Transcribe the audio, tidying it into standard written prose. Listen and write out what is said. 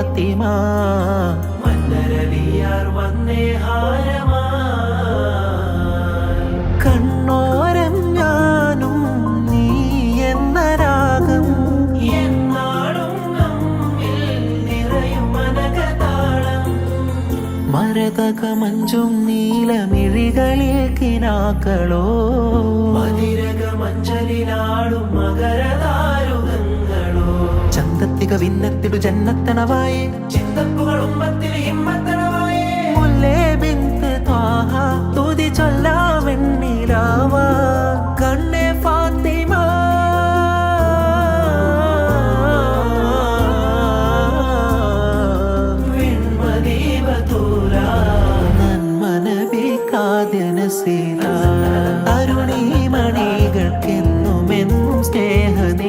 ഫാത്തിമ മന്നരലിയാർ വന്നേ ഹാരമാ കണ്ണോരം ഞാനും നീ എന്ന രാഗം എന്നാളും നമ്മിൽ നിറയും മനകതാളം മരതക മഞ്ചും നീലമിഴികളിൽ കിനാക്കളോ മതിരക മഞ്ചലിനാടും മകരതാരുകങ്ങളോ ചന്തത്തിക വിന്നത്തിടു ജന്നത്തണവായേ ചിന്തപ്പുകൾ ഉമ്മത്തിൽ ഹിമ്മത്തണവായേ മുല്ലേ ബിന്ത് ത്വാഹ തുതി ചൊല്ലാ വെണ്ണിലാവാ